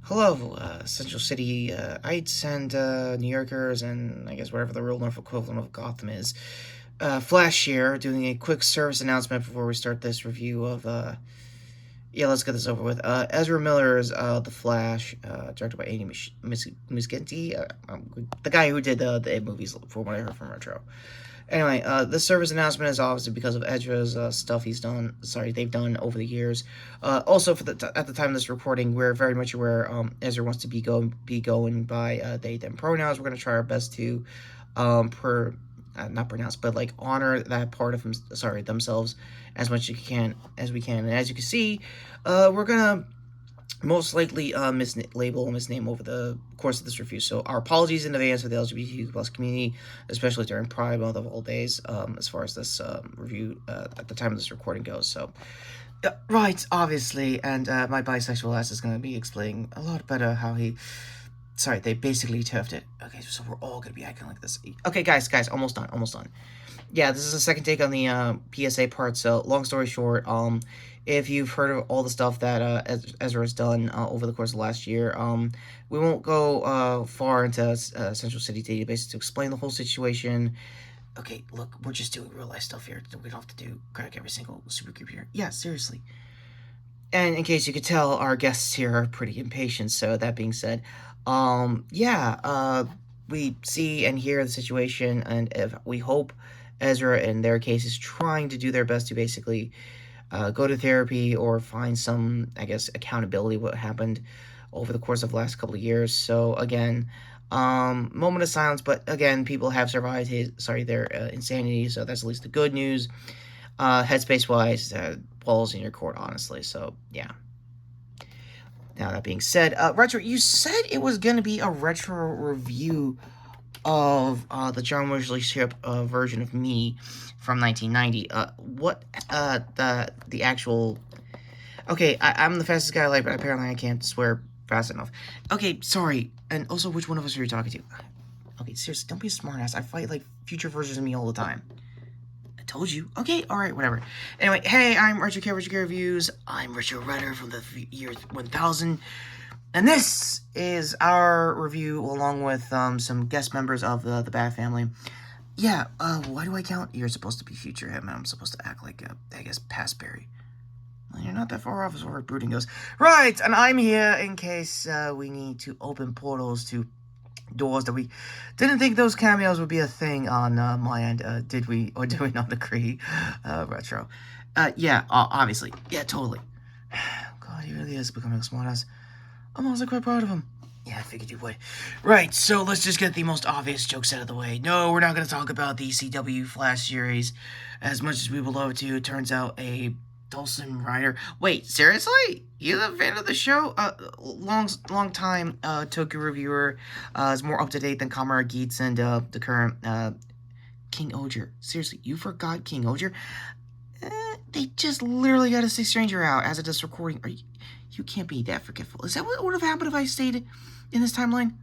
Hello, Central City ites and New Yorkers, and I guess whatever the real North equivalent of Gotham is. Flash here, doing a quick service announcement before we start this review of. Yeah, let's get this over with. Ezra Miller's The Flash, directed by Andy Muschietti, the guy who did the It movies, from what I heard from Retro. Anyway, this service announcement is obviously because of Ezra's stuff they've done over the years. Also, at the time of this recording, we're very much aware Ezra wants to be going by they them pronouns. We're gonna try our best to not pronounce, but like honor that part of themselves as much as we can. And as you can see, we're gonna most likely misname over the course of this review. So our apologies in advance for the LGBTQ plus community, especially during Pride Month of all days, as far as this review at the time of this recording goes. So, right, obviously, and my bisexual ass is going to be explaining a lot better how he... Sorry, they basically turfed it. Okay, so we're all going to be acting like this. Okay, guys, almost done. Yeah, this is the second take on the PSA part, so long story short, if you've heard of all the stuff that Ezra has done over the course of last year, we won't go far into Central City Database to explain the whole situation. Okay, look, we're just doing real life stuff here. We don't have to crack every single supergroup here. Yeah, seriously. And in case you could tell, our guests here are pretty impatient, so that being said, we see and hear the situation, and if we hope Ezra, in their case, is trying to do their best to basically go to therapy or find some, I guess, accountability what happened over the course of the last couple of years. So again, moment of silence, but again, people have survived their insanity, so that's at least the good news. Headspace wise, balls in your court, honestly. So yeah. Now that being said, Retro, you said it was gonna be a retro review of the John Wesley Shipp version of Me from 1990. The actual... Okay, I'm the fastest guy alive, but apparently I can't swear fast enough. Okay, sorry. And also, which one of us are you talking to? Okay, seriously, don't be a smartass. I fight, like, future versions of me all the time. I told you. Okay, alright, whatever. Anyway, hey, I'm Retrokid Reviews. I'm Retro Runner from the year 1000. And this is our review, along with some guest members of the Bat family. Yeah, why do I count? You're supposed to be future him, and I'm supposed to act like, I guess, past Barry. Well, you're not that far off as far as brooding goes. Right, and I'm here in case we need to open portals to doors that we didn't think those cameos would be a thing on my end. Did we, or did we not agree, Retro? Yeah, obviously. Yeah, totally. God, he really is becoming a smartass. I'm also quite proud of him. Yeah, I figured you would. Right, so let's just get the most obvious jokes out of the way. No, we're not going to talk about the CW Flash series as much as we would love to. It turns out a Dawson Rider... Wait, seriously? You're a fan of the show? Long time Tokyo reviewer. Is more up to date than Kamara Geets and the current King Oger. Seriously, you forgot King Oger? They just literally got a Six Stranger out as of this recording. You can't be that forgetful. Is that what would have happened if I stayed in this timeline?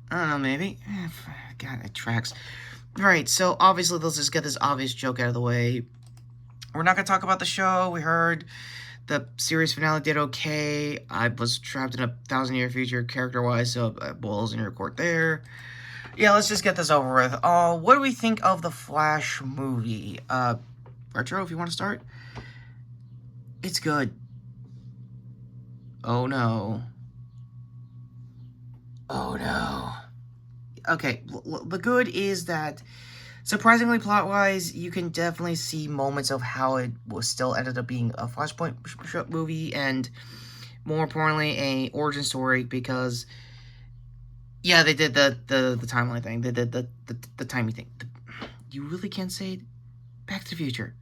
I don't know, maybe. God, it tracks. Right, so obviously let's just get this obvious joke out of the way. We're not going to talk about the show. We heard the series finale did okay. I was trapped in a 1,000-year future character-wise, so balls in your court there. Yeah, let's just get this over with. What do we think of the Flash movie? Retro, if you want to start? It's good. Oh no. Oh no. Okay, the good is that, surprisingly plot-wise, you can definitely see moments of how it was still ended up being a Flashpoint movie, and more importantly, a origin story, because, yeah, they did the timeline thing, they did the timing thing. You really can't say it? Back to the Future.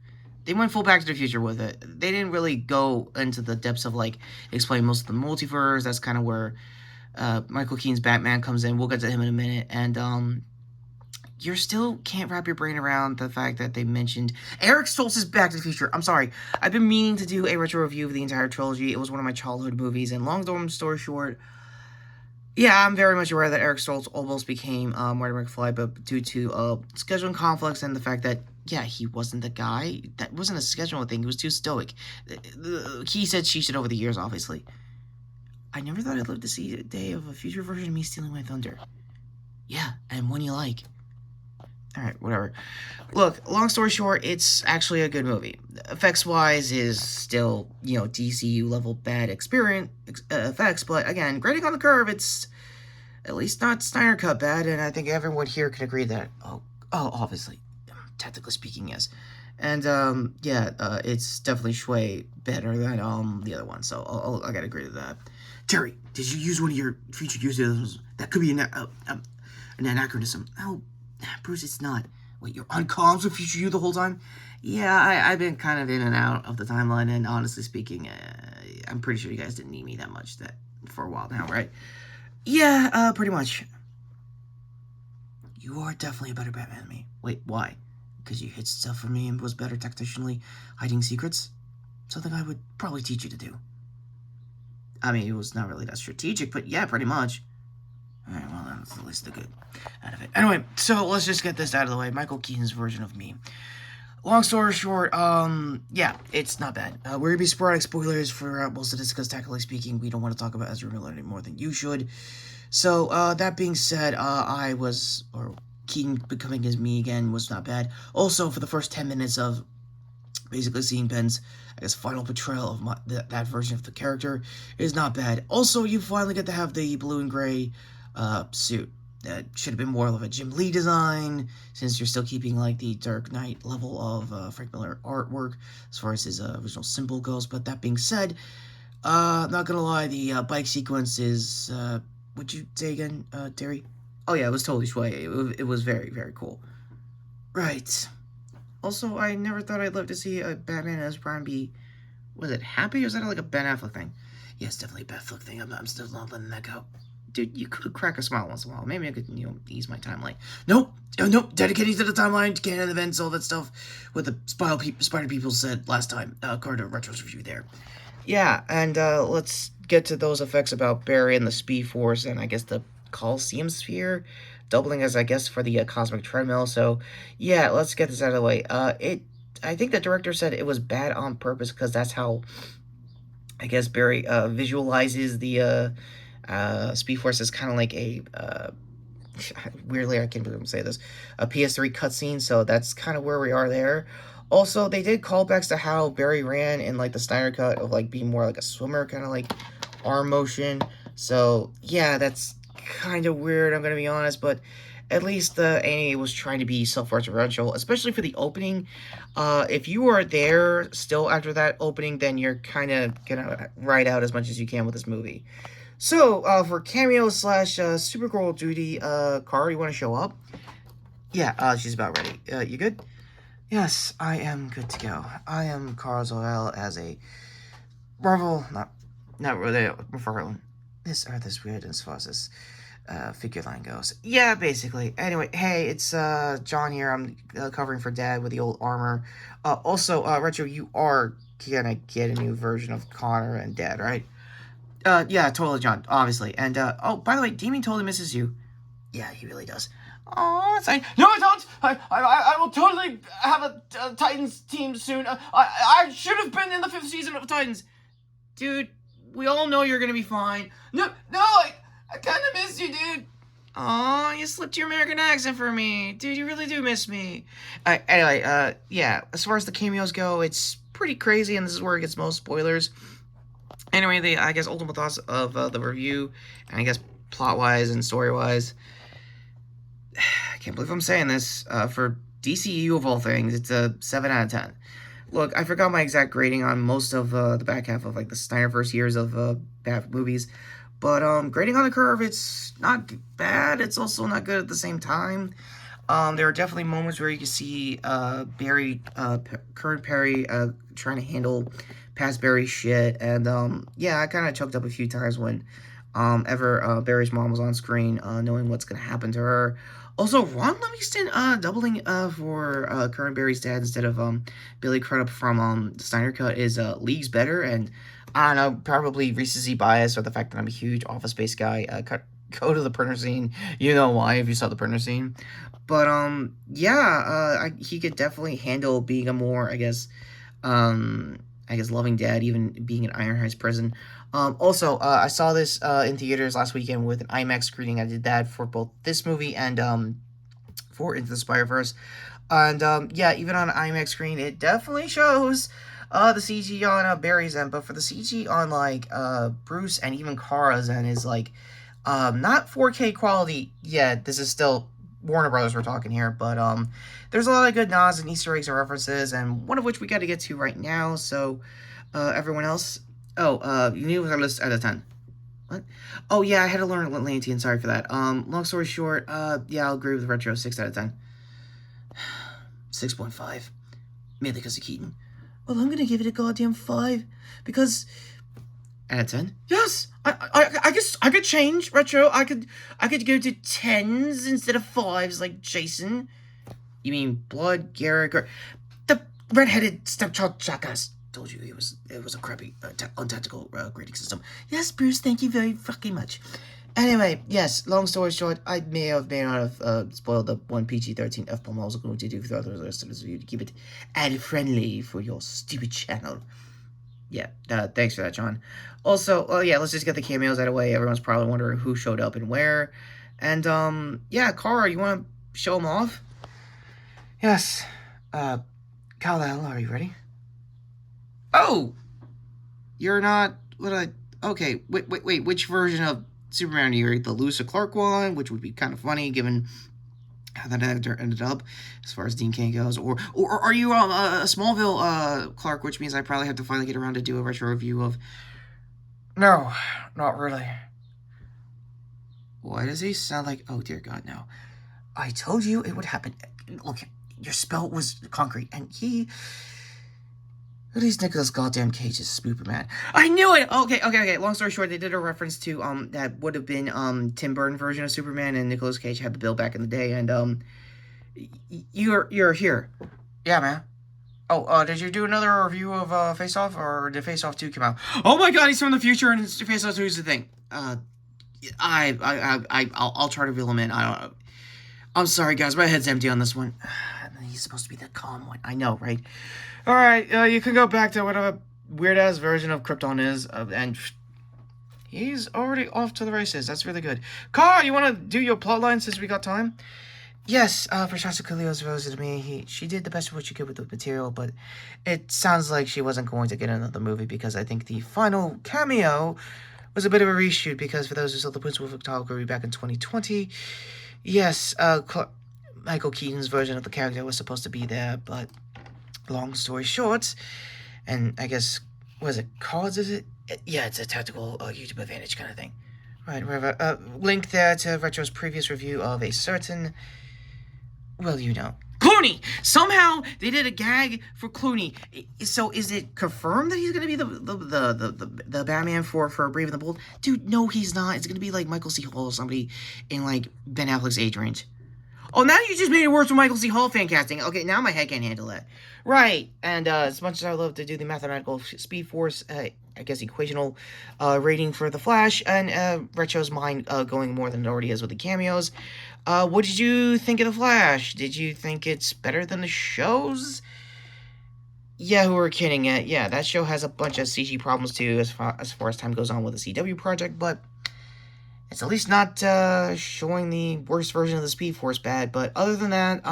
They went full Back to the Future with it. They didn't really go into the depths of, like, explain most of the multiverse. That's kind of where Michael Keaton's Batman comes in. We'll get to him in a minute. And, you still can't wrap your brain around the fact that they mentioned Eric Stoltz's Back to the Future. I'm sorry. I've been meaning to do a retro review of the entire trilogy. It was one of my childhood movies. And long story short, yeah, I'm very much aware that Eric Stoltz almost became Marty McFly, but due to scheduling conflicts and the fact that, yeah, he wasn't the guy. That wasn't a scheduling thing. He was too stoic. He said she should over the years, obviously. I never thought I'd live to see a day of a future version of me stealing my thunder. Yeah, and one you like. Alright, whatever. Look, long story short, it's actually a good movie. Effects-wise is still, DCU level bad effects, but again, grading on the curve, it's at least not Snyder Cut bad, and I think everyone here can agree that, obviously, technically speaking, yes. And, it's definitely way better than, the other one, so I gotta agree to that. Terry, did you use one of your future uses? That could be an anachronism. Oh, Bruce, it's not. Wait, you're on comms with future you the whole time? Yeah, I've been kind of in and out of the timeline, and honestly speaking, I'm pretty sure you guys didn't need me that much for a while now, right? Yeah, pretty much. You are definitely a better Batman than me. Wait, why? Because you hid stuff from me and was better tacticianly hiding secrets? Something I would probably teach you to do. I mean, it was not really that strategic, but yeah, pretty much. Alright, well, that's at least the good out of it. Anyway, so let's just get this out of the way. Michael Keaton's version of me. Long story short, yeah, it's not bad. We're gonna be sporadic spoilers for most of this because, technically speaking, we don't want to talk about Ezra Miller any more than you should. So, that being said, Keaton becoming as me again was not bad. Also, for the first 10 minutes of basically seeing Ben's, final portrayal of that version of the character is not bad. Also, you finally get to have the blue and gray suit. That should have been more of a Jim Lee design, since you're still keeping, the Dark Knight level of Frank Miller artwork, as far as his original symbol goes. But that being said, not gonna lie, the bike sequence is, what'd you say again, Terry? Oh yeah, it was totally shui. It was very, very cool. Right. Also, I never thought I'd live to see a Batman as Prime be, was it happy, or is that a Ben Affleck thing? Yeah, it's definitely a Ben Affleck thing. I'm still not letting that go. Dude, you could crack a smile once in a while. Maybe I could, ease my timeline. Nope. Nope. Dedicating to the timeline, canon events, all that stuff. What the Spider People said last time. According to Retro's review there. Yeah, and let's get to those effects about Barry and the Speed Force and I guess the Coliseum Sphere. Doubling as, I guess, for the Cosmic Treadmill. So, yeah, let's get this out of the way. I think the director said it was bad on purpose because that's how, I guess, Barry visualizes the Speed Force as kind of like a weirdly, I can't believe I'm saying this, a PS3 cutscene. So that's kind of where we are there. Also, they did callbacks to how Barry ran in the Snyder Cut of being more like a swimmer, kind of like arm motion. So yeah, that's kind of weird. I'm gonna be honest, but at least the anime was trying to be self-referential, especially for the opening. If you are there still after that opening, then you're kind of gonna ride out as much as you can with this movie. So, for cameo slash Supergirl duty, Kara, you want to show up? Yeah, she's about ready. You good? Yes, I am good to go. I am Kara Zor-El as a Marvel, not really, McFarlane. This Earth is weird as far as this figure line goes. Yeah, basically. Anyway, hey, it's John here. I'm covering for Dad with the old armor. Also, Retro, you are gonna get a new version of Connor and Dad, right? Yeah, totally, John, obviously. And, oh, by the way, Damien totally misses you. Yeah, he really does. Oh, that's like, no, I don't! I will totally have a Titans team soon. I should have been in the 5th season of Titans. Dude, we all know you're gonna be fine. No, I kinda miss you, dude. Aw, you slipped your American accent for me. Dude, you really do miss me. Anyway, yeah, as far as the cameos go, it's pretty crazy, and this is where it gets most spoilers. Anyway, I guess, ultimate thoughts of the review, and I guess plot-wise and story-wise. I can't believe I'm saying this. For DCEU of all things, it's a 7 out of 10. Look, I forgot my exact grading on most of the back half of the Snyderverse years of bad movies, but grading on the curve, it's not bad. It's also not good at the same time. There are definitely moments where you can see Barry, current Perry, trying to handle past Barry's shit, and yeah, I kind of choked up a few times when Barry's mom was on screen, knowing what's gonna happen to her. Also, Ron Livingston doubling for current Barry's dad instead of Billy Crudup from the Snyder Cut is leagues better, and I don't know, probably recency bias or the fact that I'm a huge Office Space guy. Go to the printer scene, you know why if you saw the printer scene. But yeah, he could definitely handle being a more, I guess, loving dad, even being in Iron Heights prison. Also, I saw this in theaters last weekend with an IMAX screening. I did that for both this movie and for Into the Spider-Verse. And yeah, even on an IMAX screen, it definitely shows the CG on Barry's end, but for the CG on like Bruce and even Kara's end is like not 4K quality yet. This is still Warner Brothers we're talking here, but there's a lot of good nods and Easter eggs and references, and one of which we got to get to right now. So everyone else, you need a list out of 10. What? Oh yeah, I had to learn Atlantean. Sorry for that. Long story short, yeah, I'll agree with Retro. 6 out of 10. 6.5. Mainly because of Keaton. Well, I'm gonna give it a goddamn 5 because. Out of 10? Yes, I guess I could change Retro. I could go to 10s instead of 5s like Jason. You mean Blood, Garrick, or the redheaded stepchild jackass? Told you it was a crappy untactical grading system. Yes, Bruce, thank you very fucking much. Anyway, yes, long story short, I may or may not have spoiled the one PG-13 F-bomb I was going to do throughout the rest of this video to keep it ad-friendly for your stupid channel. Yeah, thanks for that, John. Also, yeah, let's just get the cameos out of the way. Everyone's probably wondering who showed up and where. And, yeah, Kara, you want to show them off? Yes. Kal-El, are you ready? Oh! You're not... Okay, wait, which version of Superman are you? The Lewis Clark one, which would be kind of funny, given how that actor ended up, as far as Dean Cain goes, or are you a Smallville Clark, which means I probably have to finally get around to do a retro review of... No, not really. Why does he sound like... Oh, dear God, no. I told you it would happen. Look, your spell was concrete, and he... At least Nicolas goddamn Cage is Superman. I knew it! Okay. Long story short, they did a reference to, that would have been, Tim Burton version of Superman, and Nicolas Cage had the bill back in the day, and, you're here. Yeah, man. Oh, did you do another review of, Face Off, or did Face Off 2 come out? Oh my god, he's from the future, and Face Off 2 is the thing. I'll try to reel him in. I don't know. I'm sorry, guys, my head's empty on this one. He's supposed to be the calm one. I know, right? Alright, you can go back to whatever weird-ass version of Krypton is, and he's already off to the races. That's really good. Kara, you want to do your plotline since we got time? Yes, Prashasa Khalil's rose to me. She did the best of what she could with the material, but it sounds like she wasn't going to get another movie because I think the final cameo was a bit of a reshoot because for those who saw the Prince of photography back in 2020, yes, Michael Keaton's version of the character was supposed to be there, but long story short, and I guess, was it cards, is it? Yeah, it's a tactical YouTube advantage kind of thing. Right, whatever. Link there to Retro's previous review of a certain... Well, you know. Clooney! Somehow they did a gag for Clooney. So is it confirmed that he's going to be the Batman for Brave and the Bold? Dude, no, he's not. It's going to be like Michael C. Hall or somebody in like Ben Affleck's age range. Oh, now you just made it worse with Michael C. Hall fan casting. Okay, now my head can't handle that. Right, and as much as I love to do the mathematical Speed Force, I guess equational rating for The Flash, and Retro's mind going more than it already is with the cameos, what did you think of The Flash? Did you think it's better than the shows? Yeah, who are kidding it? Yeah, that show has a bunch of CG problems too as far as time goes on with the CW project, but... It's at least not showing the worst version of the Speed Force bad, but other than that,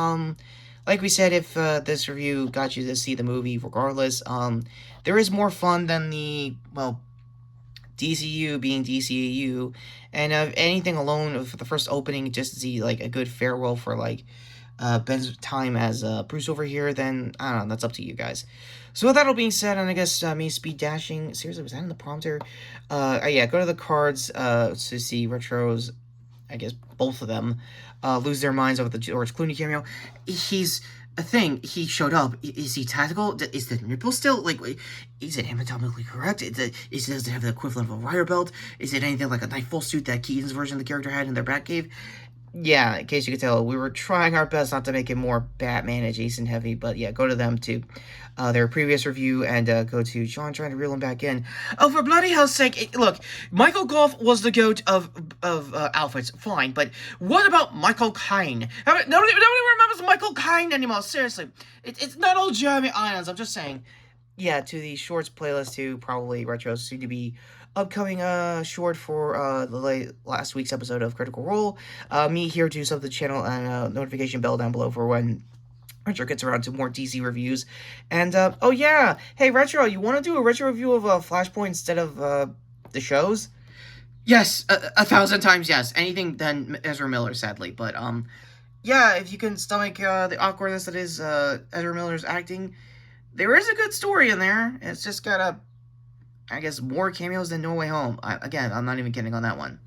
like we said, if this review got you to see the movie regardless, there is more fun than the, well, DCEU being DCEU, and anything alone for the first opening, just to see, like, a good farewell for, like, Ben's time as Bruce over here, then, I don't know, that's up to you guys. So with that all being said, and I guess me speed dashing, seriously, was that in the prompter? Yeah, go to the cards to see Retro's, I guess, both of them, lose their minds over the George Clooney cameo. He's a thing. He showed up. Is he tactical? Is the nipple still, like, is it anatomically correct? Does it have the equivalent of a rider belt? Is it anything like a Nightfall suit that Keaton's version of the character had in their Batcave? Yeah, in case you could tell, we were trying our best not to make it more Batman and Jason heavy, but yeah, go to them too. Their previous review, and go to John trying to reel him back in. Oh, for bloody hell's sake, look, Michael Goff was the goat of outfits, fine, but what about Michael Caine? Nobody remembers Michael Caine anymore, seriously. It's not all Jeremy Irons, I'm just saying. Yeah, to the shorts playlist too, probably Retro's soon to be upcoming short for the last week's episode of Critical Role. Me here to sub the channel and notification bell down below for when Retro gets around to more DC reviews. And oh yeah, hey Retro, you want to do a retro review of Flashpoint instead of the shows? Yes, 1,000 times yes. Anything than Ezra Miller, sadly. But yeah, if you can stomach the awkwardness that is Ezra Miller's acting, there is a good story in there. It's just got I guess, more cameos than No Way Home. Again, I'm not even kidding on that one.